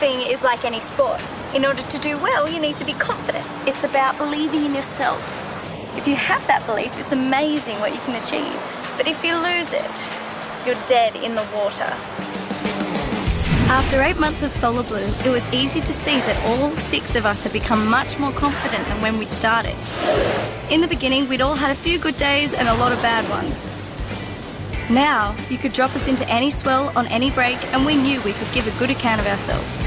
Golfing is like any sport. In order to do well, you need to be confident. It's about believing in yourself. If you have that belief, it's amazing what you can achieve. But if you lose it, you're dead in the water. After 8 months of Solar Blue, it was easy to see that all 6 of us had become much more confident than when we'd started. In the beginning, we'd all had a few good days and a lot of bad ones. Now, you could drop us into any swell on any break and we knew we could give a good account of ourselves.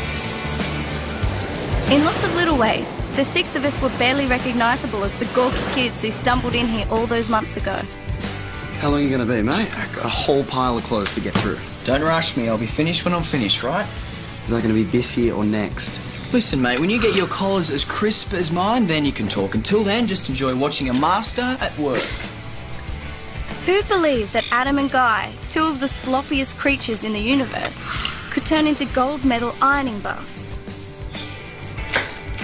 In lots of little ways, the 6 of us were barely recognisable as the gawky kids who stumbled in here all those months ago. How long are you going to be, mate? I've got a whole pile of clothes to get through. Don't rush me, I'll be finished when I'm finished, right? Is that going to be this year or next? Listen, mate, when you get your collars as crisp as mine, then you can talk. Until then, just enjoy watching a master at work. Who'd believe that Adam and Guy, 2 of the sloppiest creatures in the universe, could turn into gold medal ironing buffs?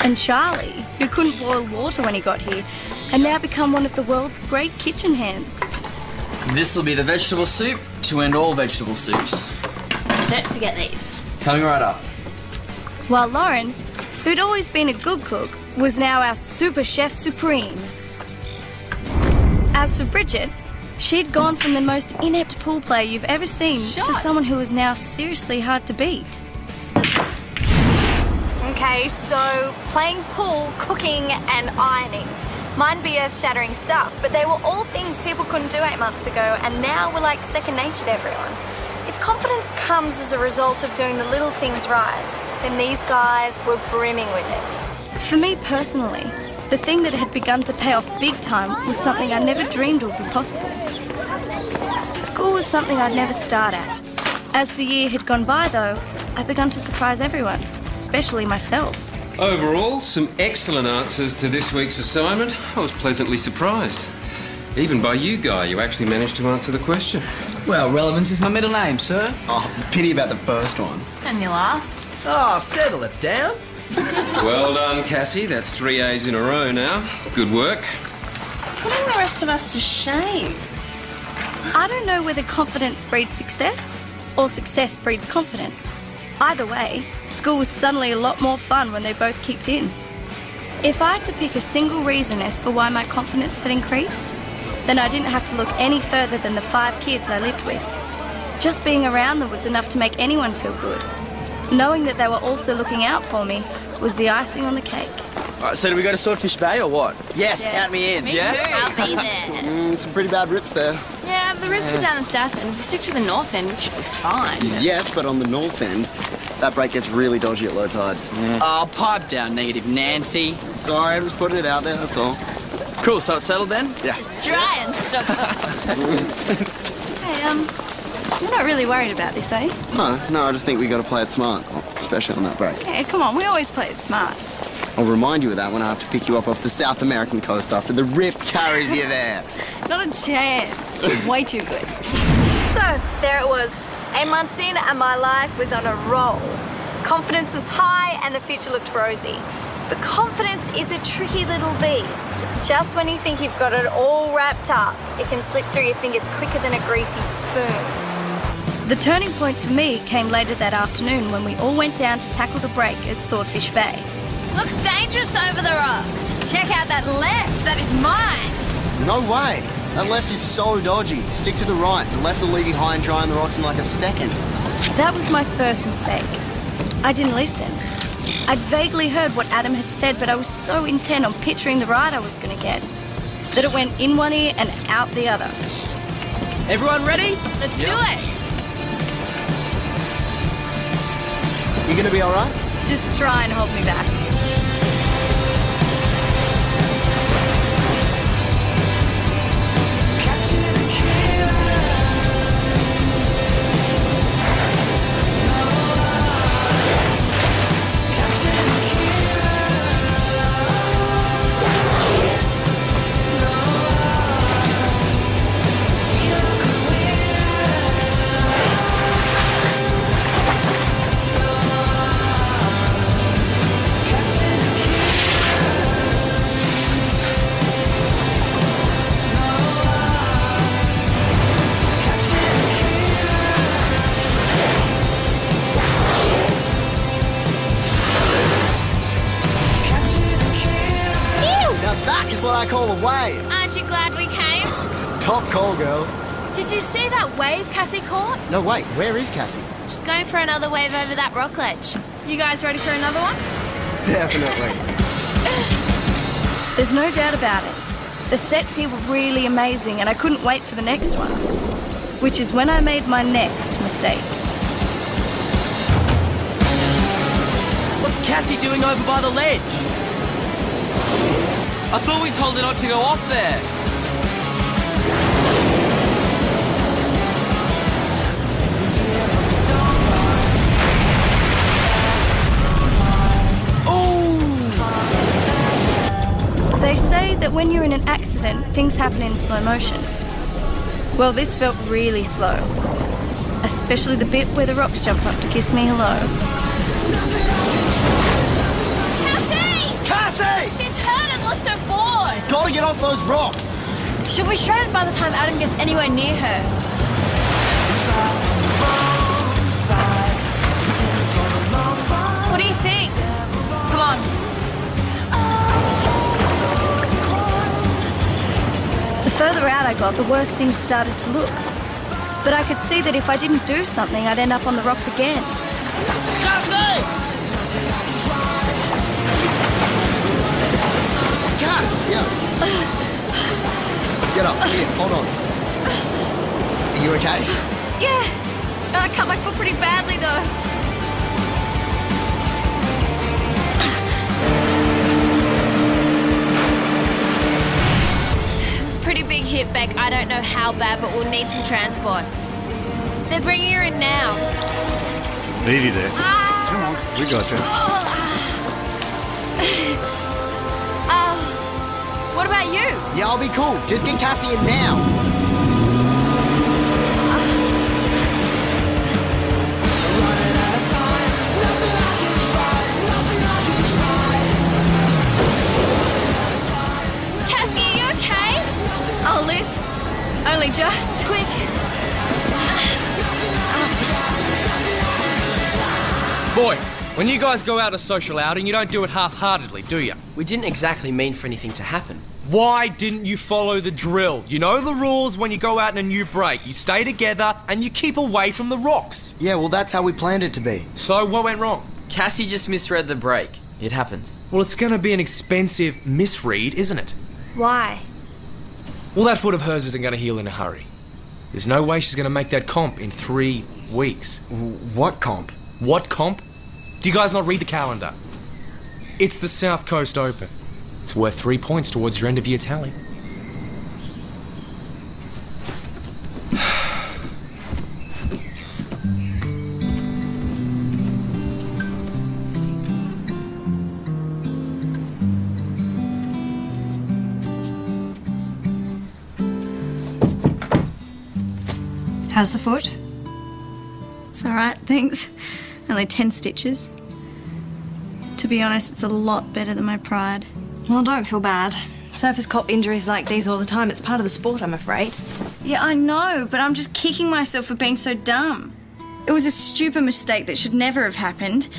And Charlie, who couldn't boil water when he got here, had now become one of the world's great kitchen hands. This'll be the vegetable soup to end all vegetable soups. Don't forget these. Coming right up. While Lauren, who'd always been a good cook, was now our super chef supreme. As for Bridget, she'd gone from the most inept pool player you've ever seen to someone who was now seriously hard to beat. Okay, so playing pool, cooking and ironing. Mightn't be earth-shattering stuff, but they were all things people couldn't do 8 months ago, and now we're like second nature to everyone. If confidence comes as a result of doing the little things right, then these guys were brimming with it. For me personally, the thing that had begun to pay off big time was something I never dreamed would be possible. School was something I'd never start at. As the year had gone by, though, I'd begun to surprise everyone, especially myself. Overall, some excellent answers to this week's assignment. I was pleasantly surprised. Even by you, Guy, you actually managed to answer the question. Well, relevance is my middle name, sir. Oh, pity about the first one. And your last. Oh, settle it down. Well done, Cassie. That's 3 A's in a row now. Good work. Putting the rest of us to shame. I don't know whether confidence breeds success or success breeds confidence. Either way, school was suddenly a lot more fun when they both kicked in. If I had to pick a single reason as for why my confidence had increased, then I didn't have to look any further than the 5 kids I lived with. Just being around them was enough to make anyone feel good. Knowing that they were also looking out for me was the icing on the cake. All right, so do we go to Swordfish Bay or what? Yes, count me in. Me too. I'll be there. Some pretty bad rips there. Yeah, the rips are down the south end. If we stick to the north end, we should be fine. Yes, but on the north end, that break gets really dodgy at low tide. Yeah. Oh, pipe down, negative Nancy. Sorry, I'm just putting it out there, that's all. Cool, so it's settled then? Yeah. Just try and stop us. Hey, you're not really worried about this, eh? No, I just think we got to play it smart, especially on that break. Yeah, come on, we always play it smart. I'll remind you of that when I have to pick you up off the South American coast after the rip carries you there. Not a chance. Way too good. So, there it was. 8 months in and my life was on a roll. Confidence was high and the future looked rosy. But confidence is a tricky little beast. Just when you think you've got it all wrapped up, it can slip through your fingers quicker than a greasy spoon. The turning point for me came later that afternoon when we all went down to tackle the break at Swordfish Bay. Looks dangerous over the rocks. Check out that left. That is mine. No way. That left is so dodgy. Stick to the right. The left will leave you high and dry on the rocks in like a second. That was my first mistake. I didn't listen. I'd vaguely heard what Adam had said, but I was so intent on picturing the ride I was going to get that it went in one ear and out the other. Everyone ready? Let's do it. You going to be all right? Just try and hold me back. I call a wave. Aren't you glad we came? Top call, girls. Did you see that wave Cassie caught? No, wait, where is Cassie? She's going for another wave over that rock ledge. You guys ready for another one? Definitely. There's no doubt about it. The sets here were really amazing and I couldn't wait for the next one. Which is when I made my next mistake. What's Cassie doing over by the ledge? I thought we told her not to go off there. They say that when you're in an accident, things happen in slow motion. Well, this felt really slow. Especially the bit where the rocks jumped up to kiss me hello. Cassie! Cassie! She's hurt and lost her board. She's got to get off those rocks. She'll be shredded by the time Adam gets anywhere near her. What do you think? Come on. The further out I got, the worse things started to look. But I could see that if I didn't do something, I'd end up on the rocks again. Cassie! Cass! Yeah. Get up. Here, hold on. Are you okay? Yeah. I cut my foot pretty badly, though. Pretty big hit, Beck. I don't know how bad, but we'll need some transport. They're bringing her in now. Easy there. Come on, we got you. What about you? Yeah, I'll be cool. Just get Cassie in now. Cassie, are you okay? I'll live. Only just. Quick. Boy, when you guys go out on a social outing, you don't do it half-heartedly, do you? We didn't exactly mean for anything to happen. Why didn't you follow the drill? You know the rules when you go out in a new break. You stay together and you keep away from the rocks. Yeah, well, that's how we planned it to be. So what went wrong? Cassie just misread the break. It happens. Well, it's going to be an expensive misread, isn't it? Why? Well, that foot of hers isn't going to heal in a hurry. There's no way she's going to make that comp in 3 weeks. What comp? What comp? Do you guys not read the calendar? It's the South Coast Open. It's worth 3 points towards your end of year tally. How's the foot? It's all right, thanks. Only 10 stitches. To be honest, it's a lot better than my pride. Well, don't feel bad. Surfers cop injuries like these all the time. It's part of the sport, I'm afraid. Yeah, I know, but I'm just kicking myself for being so dumb. It was a stupid mistake that should never have happened.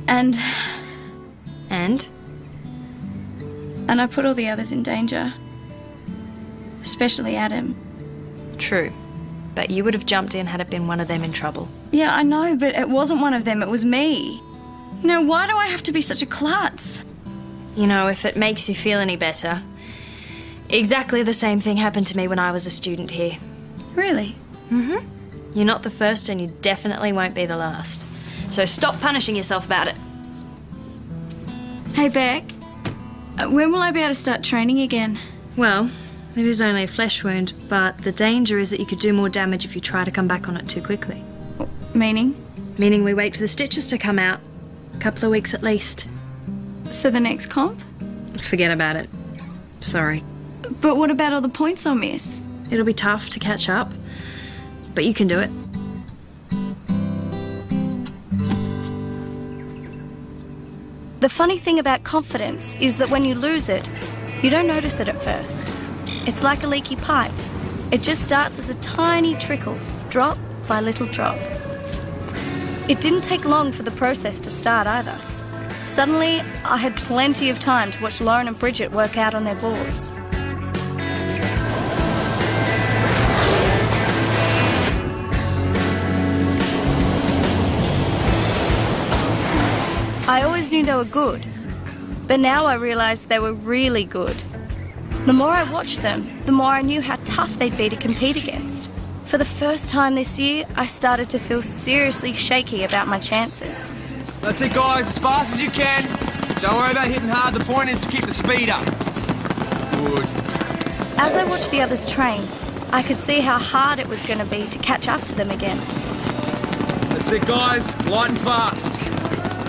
And I put all the others in danger. Especially Adam. True. But you would have jumped in had it been one of them in trouble. Yeah, I know, but it wasn't one of them, it was me. You know, why do I have to be such a klutz? You know, if it makes you feel any better, exactly the same thing happened to me when I was a student here. Really? Mm-hmm. You're not the first and you definitely won't be the last. So stop punishing yourself about it. Hey, Beck. When will I be able to start training again? Well, it is only a flesh wound, but the danger is that you could do more damage if you try to come back on it too quickly. Meaning? Meaning we wait for the stitches to come out. A couple of weeks at least. So the next comp? Forget about it. Sorry. But what about all the points I'll miss? It'll be tough to catch up, but you can do it. The funny thing about confidence is that when you lose it, you don't notice it at first. It's like a leaky pipe. It just starts as a tiny trickle, drop by little drop. It didn't take long for the process to start either. Suddenly, I had plenty of time to watch Lauren and Bridget work out on their boards. I always knew they were good, but now I realised they were really good. The more I watched them, the more I knew how tough they'd be to compete against. For the first time this year, I started to feel seriously shaky about my chances. That's it, guys, as fast as you can. Don't worry about hitting hard, the point is to keep the speed up. Good. As I watched the others train, I could see how hard it was going to be to catch up to them again. That's it, guys, light and fast.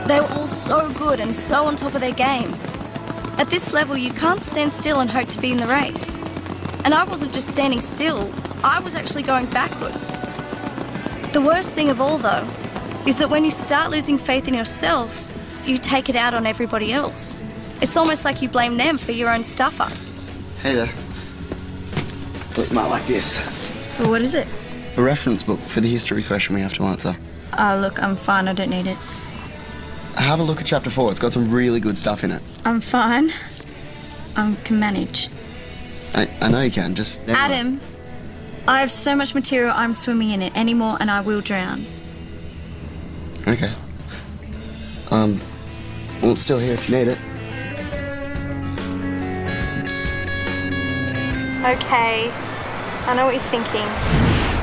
They were all so good and so on top of their game. At this level, you can't stand still and hope to be in the race. And I wasn't just standing still, I was actually going backwards. The worst thing of all, though, is that when you start losing faith in yourself, you take it out on everybody else. It's almost like you blame them for your own stuff-ups. Hey there. Thought you might like this. Well, what is it? A reference book for the history question we have to answer. Look, I'm fine, I don't need it. Have a look at chapter 4. It's got some really good stuff in it. I'm fine. I can manage. I know you can, just... Adam, I have so much material I'm swimming in it anymore and I will drown. Okay. Well, it's still here if you need it. Okay, I know what you're thinking.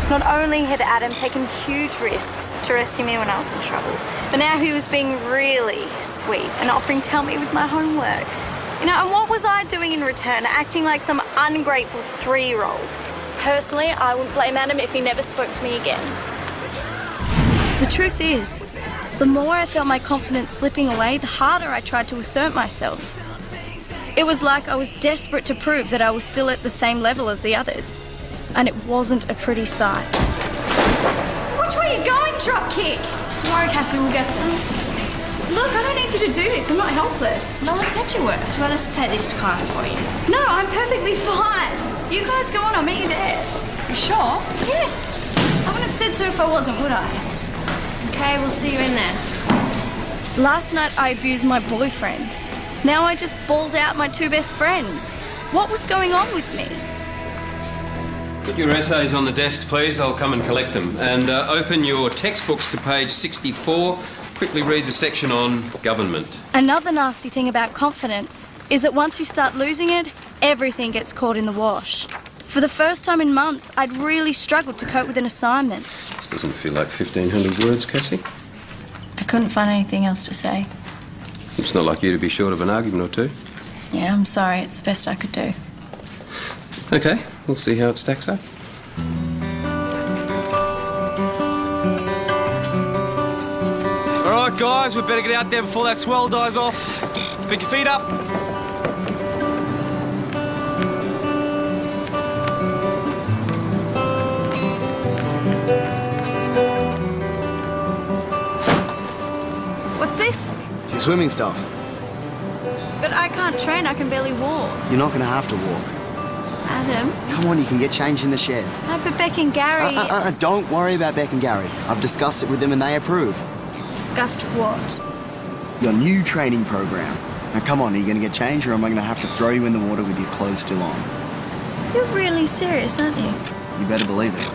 Not only had Adam taken huge risks to rescue me when I was in trouble, but now he was being really sweet and offering to help me with my homework. You know, and what was I doing in return? Acting like some ungrateful 3-year-old. Personally, I wouldn't blame Adam if he never spoke to me again. The truth is, the more I felt my confidence slipping away, the harder I tried to assert myself. It was like I was desperate to prove that I was still at the same level as the others. And it wasn't a pretty sight. Which way are you going, dropkick? Don't worry, Cassie, we'll get them. Look, I don't need you to do this. I'm not helpless. No one said you were. Do you want us to take this class for you? No, I'm perfectly fine. You guys go on, I'll meet you there. You sure? Yes. I wouldn't have said so if I wasn't, would I? Okay, we'll see you in there. Last night I abused my boyfriend. Now I just bawled out my 2 best friends. What was going on with me? Put your essays on the desk, please. I'll come and collect them. And open your textbooks to page 64. Quickly read the section on government. Another nasty thing about confidence is that once you start losing it, everything gets caught in the wash. For the first time in months, I'd really struggled to cope with an assignment. This doesn't feel like 1,500 words, Cassie. I couldn't find anything else to say. It's not like you to be short of an argument or two. Yeah, I'm sorry. It's the best I could do. Okay, we'll see how it stacks up. All right, guys, we better get out there before that swell dies off. Pick your feet up. What's this? It's your swimming stuff. But I can't train. I can barely walk. You're not going to have to walk. Adam? Come on, you can get changed in the shed. No, but Beck and Gary... Don't worry about Beck and Gary. I've discussed it with them and they approve. Discussed what? Your new training program. Now, come on, are you going to get changed or am I going to have to throw you in the water with your clothes still on? You're really serious, aren't you? You better believe it.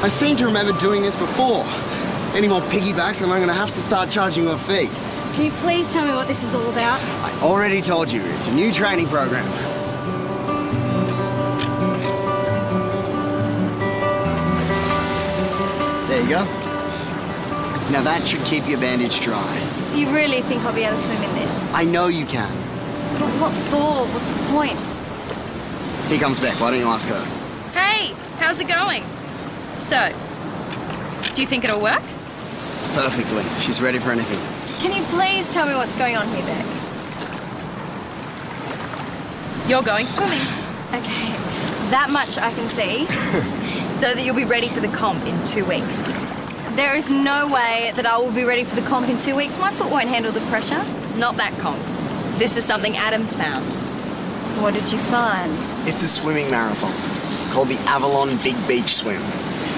I seem to remember doing this before. Any more piggybacks and I'm going to have to start charging you a fee. Can you please tell me what this is all about? I already told you, it's a new training program. There you go. Now that should keep your bandage dry. You really think I'll be able to swim in this? I know you can. But what for? What's the point? Here comes Beck, why don't you ask her? Hey, how's it going? So, do you think it'll work? Perfectly. She's ready for anything. Can you please tell me what's going on here, Beck? You're going swimming. Okay, that much I can see. So that you'll be ready for the comp in 2 weeks. There is no way that I will be ready for the comp in 2 weeks. My foot won't handle the pressure. Not that comp. This is something Adam's found. What did you find? It's a swimming marathon called the Avalon Big Beach Swim.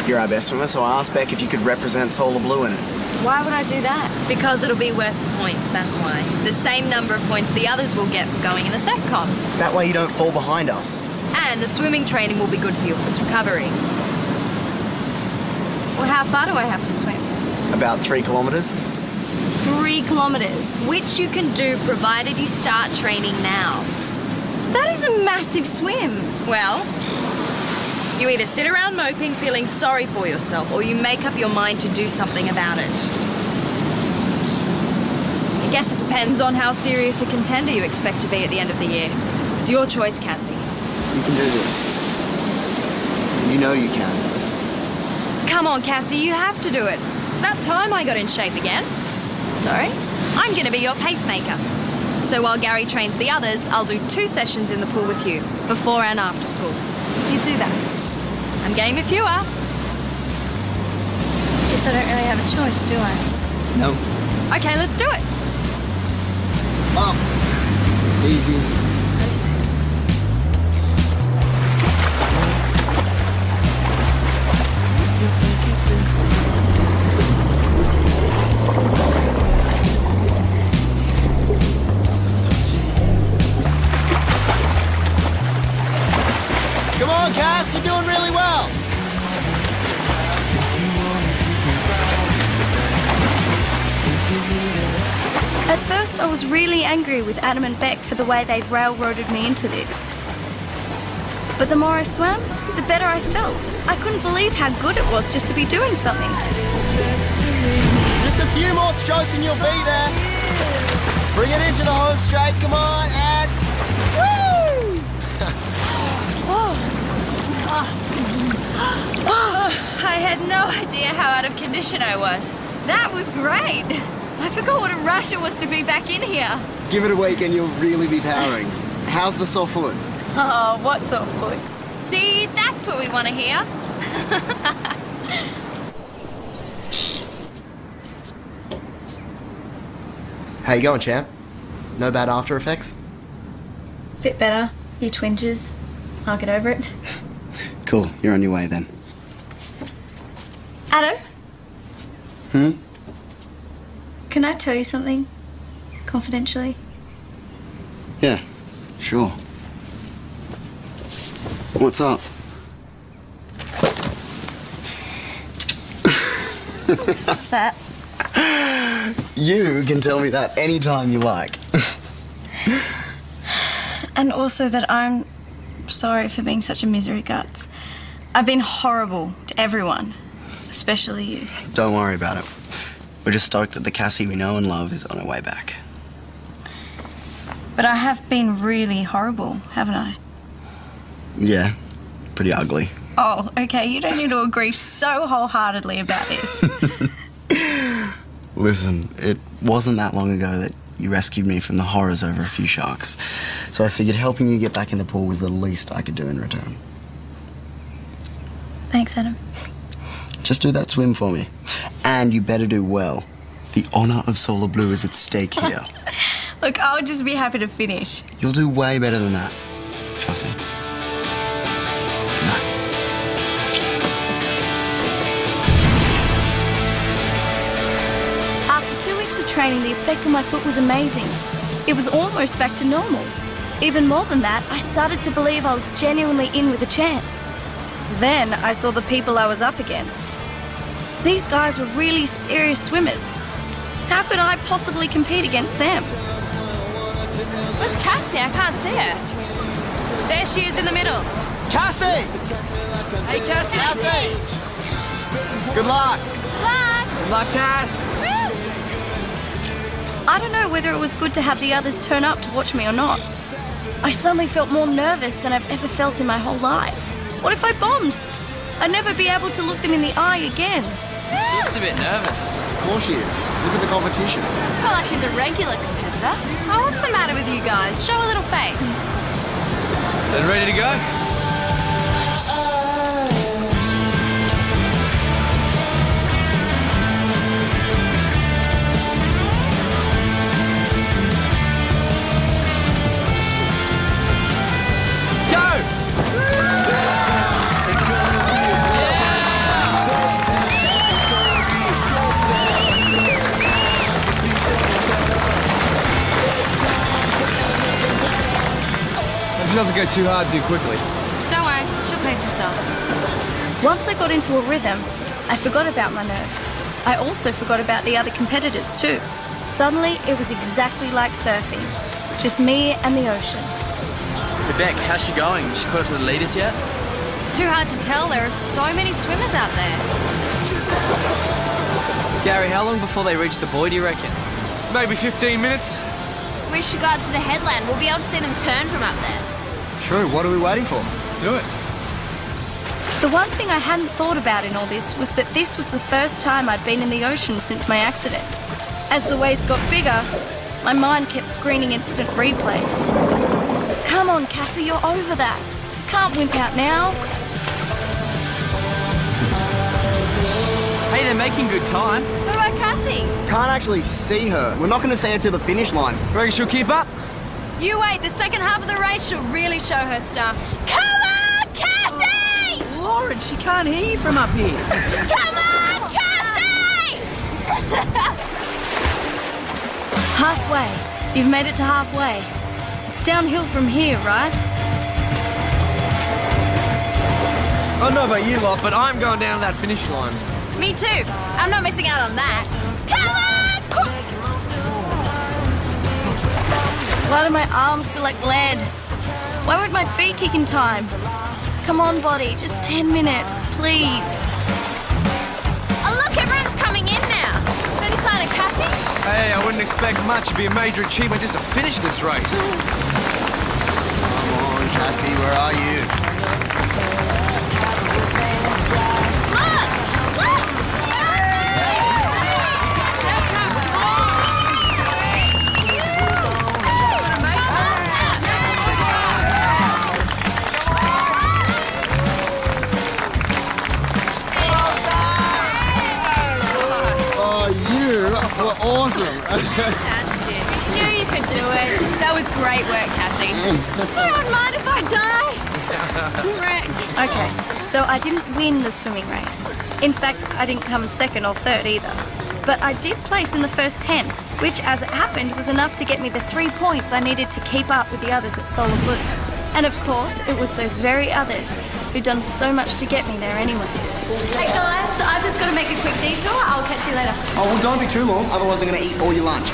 You're our best swimmer, so I asked Beck if you could represent Solar Blue in it. Why would I do that? Because it'll be worth points, that's why. The same number of points the others will get for going in the surf comp. That way you don't fall behind us. And the swimming training will be good for your foot's recovery. Well, how far do I have to swim? About 3 kilometres. 3 kilometres. Which you can do provided you start training now. That is a massive swim. Well, you either sit around moping feeling sorry for yourself or you make up your mind to do something about it. I guess it depends on how serious a contender you expect to be at the end of the year. It's your choice, Cassie. You can do this. You know you can. Come on, Cassie, you have to do it. It's about time I got in shape again. Sorry? I'm going to be your pacemaker. So while Gary trains the others, I'll do 2 sessions in the pool with you, before and after school. You do that. I'm game if you are. Guess I don't really have a choice, do I? No. Okay, let's do it. Up. Easy. Come on, Cass, you're doing really well. At first, I was really angry with Adam and Beck for the way they'd railroaded me into this. But the more I swam, the better I felt. I couldn't believe how good it was just to be doing something. Just a few more strokes and you'll be there. Bring it into the home straight, come on, and... Woo! I had no idea how out of condition I was. That was great. I forgot what a rush it was to be back in here. Give it a week and you'll really be powering. How's the sore foot? Oh, what sort of foot? See, that's what we want to hear. How you going, champ? No bad after effects? Bit better. Your twinges. I'll get over it. Cool, you're on your way then. Adam, Hmm? can I tell you something? Confidentially? Yeah, sure. What's up? What's that? You can tell me that anytime you like. And also that I'm sorry for being such a misery guts. I've been horrible to everyone, especially you. Don't worry about it. We're just stoked that the Cassie we know and love is on her way back. But I have been really horrible, haven't I? Yeah, pretty ugly. Oh, okay, you don't need to agree so wholeheartedly about this. Listen, it wasn't that long ago that you rescued me from the horrors over a few sharks. So I figured helping you get back in the pool was the least I could do in return. Thanks, Adam. Just do that swim for me. And you better do well. The honour of Solar Blue is at stake here. Look, I'll just be happy to finish. You'll do way better than that. Trust me. Good night. After 2 weeks of training, the effect on my foot was amazing. It was almost back to normal. Even more than that, I started to believe I was genuinely in with a chance. Then I saw the people I was up against. These guys were really serious swimmers. How could I possibly compete against them? Where's Cassie? I can't see her. There she is in the middle. Cassie! Hey, Cassie. Cassie! Good luck. Good luck, Cass. I don't know whether it was good to have the others turn up to watch me or not. I suddenly felt more nervous than I've ever felt in my whole life. What if I bombed? I'd never be able to look them in the eye again. She looks a bit nervous. Of course she is. Look at the competition. It's not like she's a regular competitor. Oh, what's the matter with you guys? Show a little faith. Then ready to go? Go! doesn't go too hard too quickly. Don't worry, she'll pace herself. Once I got into a rhythm, I forgot about my nerves. I also forgot about the other competitors too. Suddenly, it was exactly like surfing. Just me and the ocean. Hey Beck, how's she going? She caught up to the leaders yet? It's too hard to tell. There are so many swimmers out there. Gary, how long before they reach the buoy do you reckon? Maybe 15 minutes. We should go out to the headland. We'll be able to see them turn from up there. True, what are we waiting for? Let's do it. The one thing I hadn't thought about in all this was that this was the first time I'd been in the ocean since my accident. As the waves got bigger, my mind kept screening instant replays. Come on, Cassie, you're over that. Can't wimp out now. Hey, they're making good time. What about Cassie? Can't actually see her. We're not going to see her to the finish line. Reckon she'll keep up? You wait, the second half of the race she'll really show her stuff. Come on, Cassie! Lauren, she can't hear you from up here. Come on, Cassie! Halfway. You've made it to halfway. It's downhill from here, right? I don't know about you lot, but I'm going down to that finish line. Me too. I'm not missing out on that. Come on! Why do my arms feel like lead? Why won't my feet kick in time? Come on, body, just 10 minutes, please. Oh, look, everyone's coming in now. Any sign of Cassie? Hey, I wouldn't expect much. It'd be a major achievement just to finish this race. Come on, Cassie, where are you? Awesome. Fantastic. You knew you could do it. That was great work, Cassie. Does anyone mind if I die? Correct. Okay, so I didn't win the swimming race. In fact, I didn't come second or third either. But I did place in the first 10, which, as it happened, was enough to get me the 3 points I needed to keep up with the others at Solar Blue. And of course, it was those very others who'd done so much to get me there anyway. Hey guys, I've just got to make a quick detour. I'll catch you later. Oh, well, don't be too long, otherwise I'm going to eat all your lunch.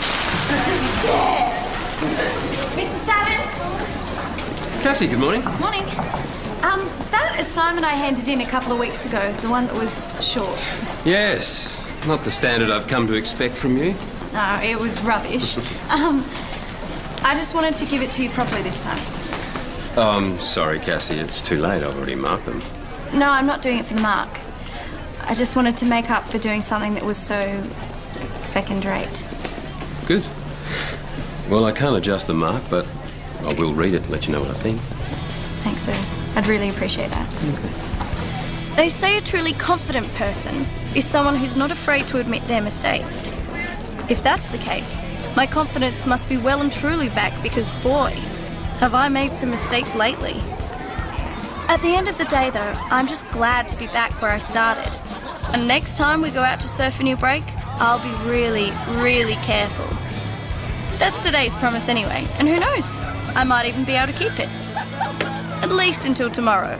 Mr. Salmon. Cassie, good morning. Morning. That assignment I handed in a couple of weeks ago, the one that was short. Yes, not the standard I've come to expect from you. No, it was rubbish. I just wanted to give it to you properly this time. Oh, I'm sorry, Cassie, it's too late. I've already marked them. No, I'm not doing it for the mark. I just wanted to make up for doing something that was so second-rate. Good. Well, I can't adjust the mark, but I will read it and let you know what I think. Thanks, sir. I'd really appreciate that. Okay. They say a truly confident person is someone who's not afraid to admit their mistakes. If that's the case, my confidence must be well and truly back because, boy, have I made some mistakes lately. At the end of the day, though, I'm just glad to be back where I started. And next time we go out to surf a new break, I'll be really, really careful. That's today's promise anyway, and who knows? I might even be able to keep it. At least until tomorrow.